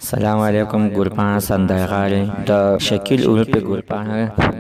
سلام علیکم ګلپاڼه سندرغاړې د شکیل اول په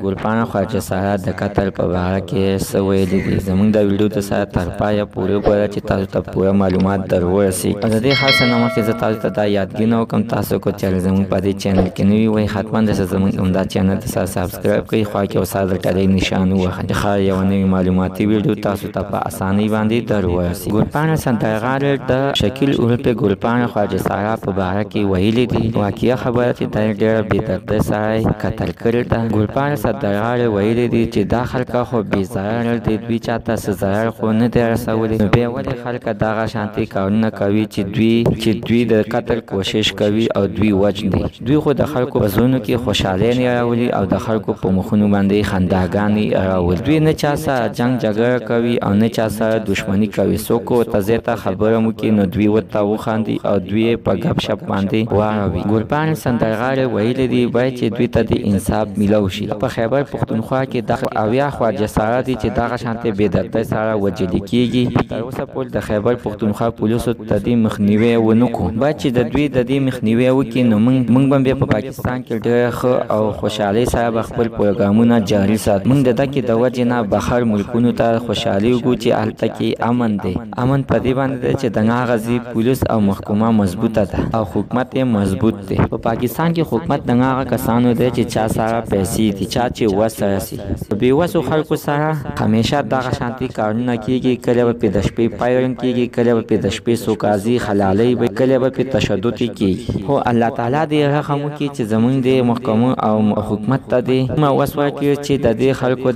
ګلپاڼه خواجه سارا د قتل په باره کې څه ویلي دي. زموږ د ویډیو د سره تر پایه پورې وګوره چې تاسو ته پوره معلومات در ورسي. او د دې هر څه نه مخکې زه تاسو ته دا یادګینه وکړم، تاسو کو چې زموږ په دې چینل کې نوي وئ حتما د زموږ همدا چینل ته سبسکرایب کړئ، خوا کې او سره د ټلۍ نشان ووهئ چې ښایي یوه نوې معلوماتي ویډیو تاسو ته په اسانۍ باندې در ورسي. ګلپاڼه سندرغاړې د شکیل اول په ګلپاڼه خواجه سارا په باره کې ویلي دي. واقعي خبره چې دا ډېره بې دردۍ سره قتل کړې ده. ګلپاڼه سندرغاړې ویلي دي چې دا خلکه خو بې ضرره دي، دوی چاته څه ضرر خو نه دی رسولی، نو بیا ولې خلکه دغه شانتي کارونه کوي چې دوی د قتل کوشش کوي او دوی وجه دي. دوی خو د خلکو په زړونو کې خوشحالۍ نه راولي او د خلکو په مخونو باندې خنداګانې راولي. دوی نه چا سره جنګ جګړه کوي او نه چا سره دښمني کوي. څوک ورته ځای ته خبره وکړي نو دوی ورته وخاندي او دوی په ګپ شپ باندې واړوي. ګلپاڼه سندرغاړې ویلي دي باید چې دوی ته د انصاف میلاو شي. په خیبر پښتونخوا کې د اویا خواجه سارا دي چې دغه شانتې بې دردۍ سره وژلي کېږي. تر اوسه پورې د خیبر پښتونخوا پولیسو د دې مخنیوی ونه کړو. باید چې د دوی د دې مخنیوی وکړي نو موږ به بیا په پاکستان کې ډېر ښه او خوشحالۍ سره به خپل پروګرامونه جاري ساتو. موږ د دغې د وجې نه بهر ملکونو ته خوشحالي وکړو چې هلته کې امن دی. امن په دې باندې دی چې د هغه پولیس او محکمه مضبوطه ده او حکومت یې مضبوط دی. په پاکستان کې حکومت د هغه کسانو دی چې چا سره پیسې دي، چا چې وس رسي. په بې وسو خلکو سره همیشه دغه شانتي کارونه کېږي. کله به پرې د شپې فایرنګ کېږي، کله به پرې د شپې سوکازي حلالۍ وي، کله به پرې تشدد کېږي. خو الله تعالی دې رحم وکړي چې زموږ د محکمو او حکومت ته دې وس ورکړي چې د دې خلکو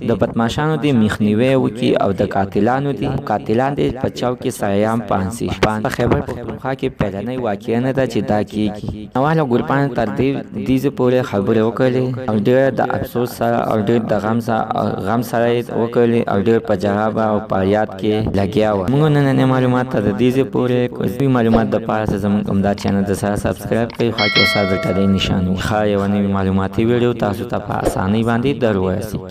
د بدماشانو د مخنیوی وکړي او د قاتلانو قاتلان دې په چاو کې سریعان پانسي. په خیبر پښتونخوا کې پیلنۍ واقعه نه ده چې دا کېږي. نواله ګلپاڼه تر دې پورې خبرې وکړلې او ډېر د افسوس سره او ډېر د غم سره یې وکړلې او ډېر په جرابه او فریاد کې لګیا وه. موږ نننۍ معلومات ته د دې پورې کوم معلومات دپاره زموږ همدا چینل د سره سبسکرایب کړئ، خوا کې سره د ټلۍ نشان وي. ښه یوه نوې معلوماتي ویډیو تاسو ته په اسانۍ باندې در ورسي.